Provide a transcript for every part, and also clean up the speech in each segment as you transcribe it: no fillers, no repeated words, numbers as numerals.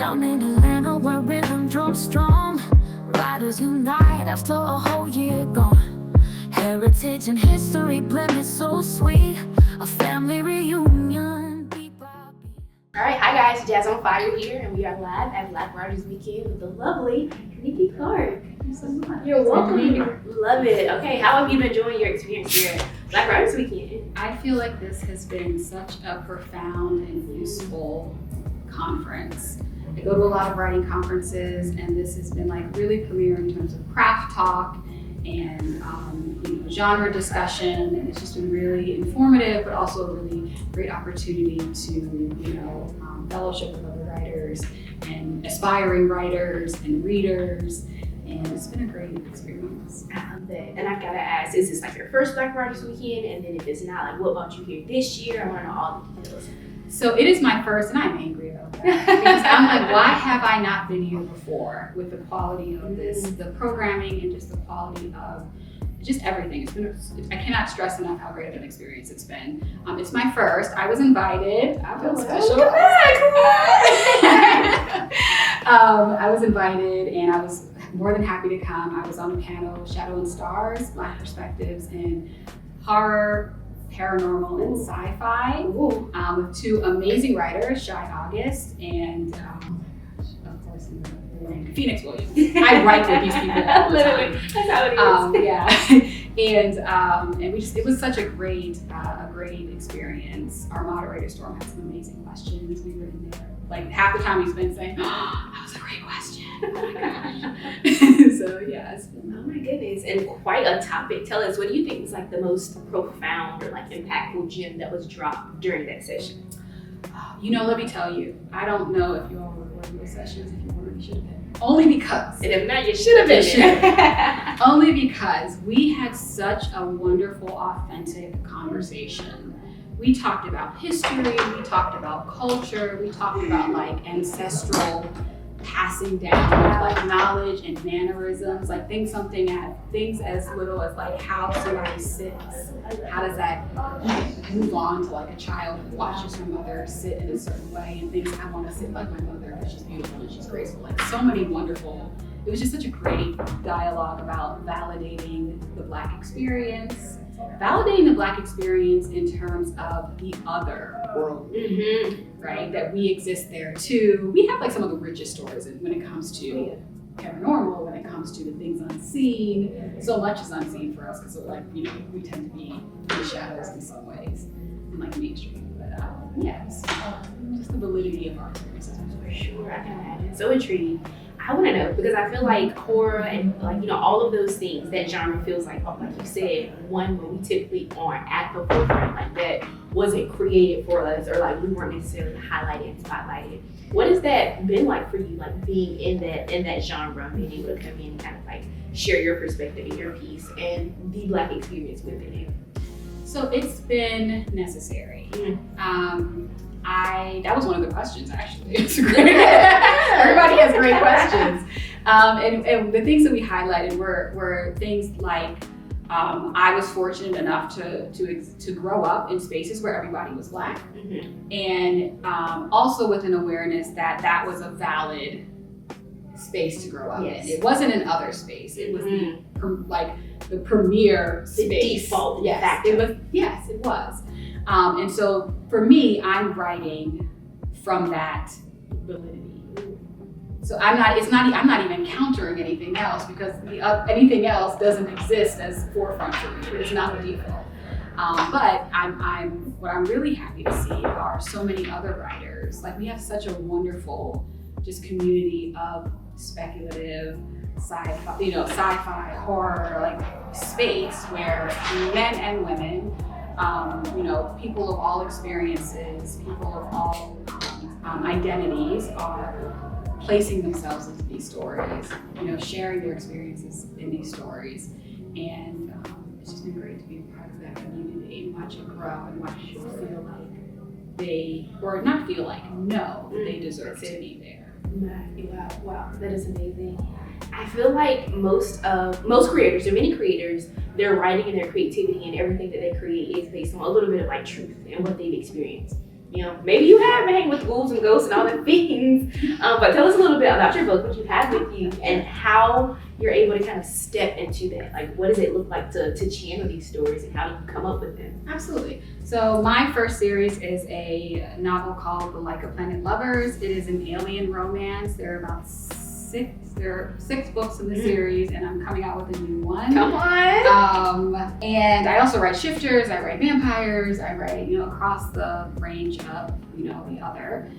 Down in Atlanta where rhythm drums strong, riders unite after a whole year gone. Heritage and history blended so sweet, a family reunion beat by beat. Alright, hi guys, Jazz on Fire here, and we are live at Black Writers Weekend with the lovely Nikki Clarke. Thank you so much. You're welcome. Good to be here. Love it. Okay, how have you been enjoying your experience here at Black Writers Weekend? I feel like this has been such a profound and useful conference. I go to a lot of writing conferences, and this has been like really premier in terms of craft talk and genre discussion, and it's just been really informative, but also a really great opportunity to fellowship with other writers and aspiring writers and readers, and it's been a great experience. I love that. And I've got to ask, is this like your first Black Writers Weekend? And then if it's not, like what brought you here this year? I want to know all the details. So it is my first, and I'm angry about that, because I'm like, why have I not been here before with the quality of this, the programming, and just the quality of just everything. I cannot stress enough how great of an experience it's been. It's my first. I was invited. I feel special. I was invited, and I was more than happy to come. I was on a panel, Shadow and Stars, Black Perspectives in Horror, Paranormal, and Sci-fi, with two amazing writers, Shy August and, of course, Phoenix Williams. I write with these people all the time. That's how it is. Yeah, and it was such a great experience. Our moderator Storm had some amazing questions. We were in there like half the time we spent saying, "Oh, that was a great question." Oh my gosh. So yeah, it's been. Oh my goodness, and quite a topic. Tell us, what do you think was like the most profound or like impactful gem that was dropped during that session? Let me tell you, I don't know if you all were recording those sessions. If you were, you should have been. Only because. And if not, you should have been there. Only because we had such a wonderful, authentic conversation. We talked about history, we talked about culture, we talked about like ancestral passing down of like knowledge and mannerisms, like things as little as like how somebody sits, how does that move on to like a child who watches her mother sit in a certain way and thinks, I want to sit like my mother because she's beautiful and she's graceful. Like so many wonderful, it was just such a great dialogue about validating the Black experience, in terms of the other world, right? That we exist there too. We have like some of the richest stories when it comes to paranormal, when it comes to the things unseen. So much is unseen for us because we tend to be in the shadows in some ways, and like mainstream. But just the validity of our experiences. For sure, I can imagine. So intrigued. I want to know, because I feel like horror and all of those things, that genre feels like you said, one where we typically aren't at the forefront, like that wasn't created for us, or like we weren't necessarily highlighted and spotlighted. What has that been like for you, like being in that genre, being able to come in and kind of like share your perspective and your piece and the Black experience within it? So it's been necessary. That was one of the questions, actually. It's great. Everybody has great questions. And the things that we highlighted were things like, I was fortunate enough to grow up in spaces where everybody was Black, and also with an awareness that was a valid space to grow up in. It wasn't an other space. It was the premier space. The default. Yes, it was. Yes, it was. And so for me, I'm writing from that validity. So I'm not even countering anything else, because anything else doesn't exist as forefront for me. It's not the default. But what I'm really happy to see are so many other writers. Like we have such a wonderful just community of speculative, sci-fi, horror, like space where men and women, people of all experiences, people of all identities are placing themselves into these stories, sharing their experiences in these stories. And it's just been great to be a part of that community and watch it grow and watch people feel like they deserve to be there. Wow, that is amazing. I feel like most creators, or many creators, their writing and their creativity and everything that they create is based on a little bit of like truth and what they've experienced. you know, maybe you have been hanging with ghouls and ghosts and all the things, but tell us a little bit about your book, what you have with you, and how you're able to kind of step into that. Like, what does it look like to channel these stories, and how do you come up with them? Absolutely. So my first series is a novel called The Like a Planet Lovers. It is an alien romance. There are six books in the series, and I'm coming out with a new one. Come on! And I also write shifters, I write vampires, I write, you know, across the range of, you know, the other.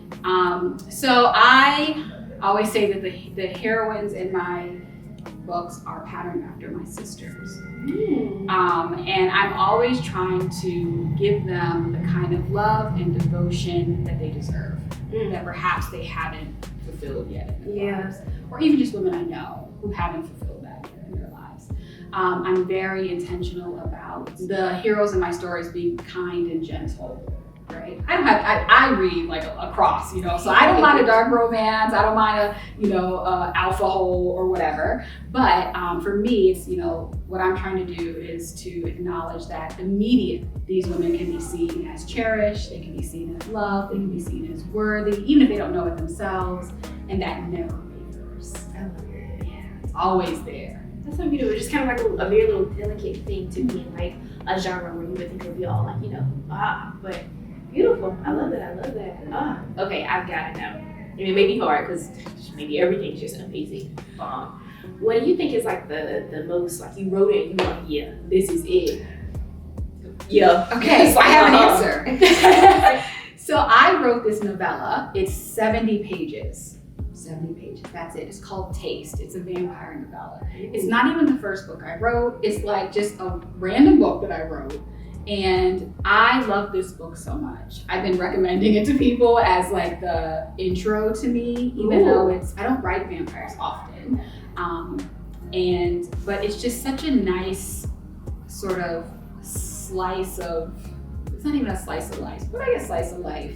So I always say that the heroines in my books are patterned after my sisters. And I'm always trying to give them the kind of love and devotion that they deserve, that perhaps they haven't fulfilled yet in their lives, or even just women I know who haven't fulfilled that yet in their lives. I'm very intentional about the heroes in my stories being kind and gentle. Right? I read like across, you know, so I don't mind a dark romance, I don't mind a, you know, alpha hole or whatever. But for me, it's, you know, what I'm trying to do is to acknowledge that immediately these women can be seen as cherished, they can be seen as loved, they can be seen as worthy, even if they don't know it themselves, and that never wavers. I love it. Yeah, it's always there. That's so beautiful. Just kind of like a very little delicate thing to be in like a genre where you would think it would be all like, you know, but beautiful. I love that. I love that. Okay, I've got to know. I mean, it may be hard because maybe everything's just amazing. What do you think is like the most, like you wrote it and you were like, yeah, this is it? Yeah. Okay, so I have an answer. So I wrote this novella. It's 70 pages. 70 pages, that's it. It's called Taste. It's a vampire novella. It's not even the first book I wrote. It's like just a random book that I wrote. And I love this book so much. I've been recommending it to people as like the intro to me, even though I don't write vampires often. But it's just such a nice sort of slice of, it's not even a slice of life, but I guess slice of life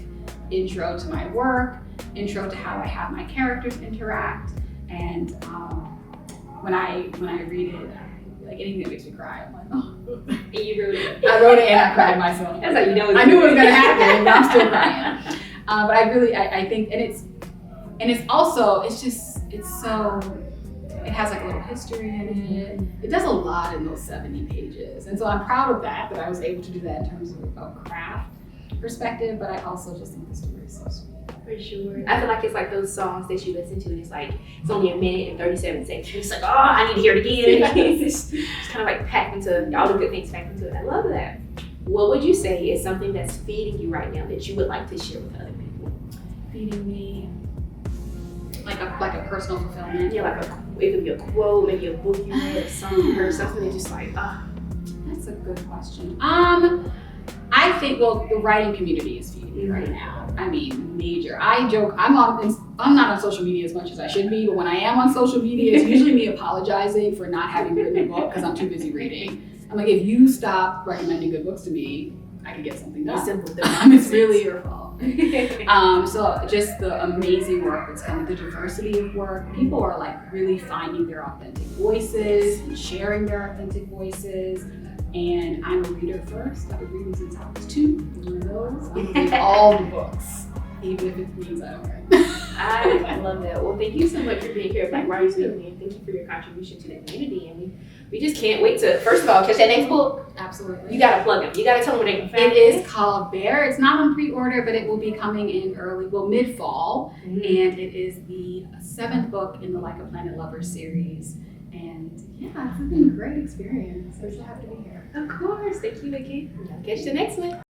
intro to my work, intro to how I have my characters interact. And when I read it, like anything that makes me cry, I'm like, oh. And you wrote it. I wrote it and I cried myself. That's like, you know, I knew it was gonna happen, but I'm still crying. But I think, and it's also, it's so, it has like a little history in it. It does a lot in those 70 pages. And so I'm proud of that I was able to do that in terms of a craft perspective, but I also just think the story is so sweet. For sure. I feel like it's like those songs that you listen to and it's like, it's only a minute and 37 seconds. It's like, oh, I need to hear it again. It's kind of like packed into, all the good things packed into it. I love that. What would you say is something that's feeding you right now that you would like to share with other people? Feeding me, like a personal fulfillment. Yeah, like it could be a quote, maybe a book you read, a song you heard, something that's just like, That's a good question. I think, well, the writing community is feeding me right now. I mean, major. I joke, I'm not on social media as much as I should be, but when I am on social media, it's usually me apologizing for not having written a book because I'm too busy reading. I'm like, if you stop recommending good books to me, I could get something done. It's simple. It's really your fault. So just the amazing work that's coming, the diversity of work. People are like really finding their authentic voices and sharing their authentic voices. And I'm a reader first. I've been reading since I was 2. One of those. I'm gonna read all the books, even if it means I don't write. I love that. Well, thank you so much for being here at Black Writers Week, and thank you for your contribution to the community. And we just can't wait to, first of all, catch that next book. Absolutely. You gotta plug them. You gotta tell them what they can find. It is called Bear. It's not on pre-order, but it will be coming in mid-fall. And it is the 7th book in the Like a Planet Lovers series. And yeah, it's been a great experience. I'm so happy to be here. Of course. Thank you again. Catch the next one.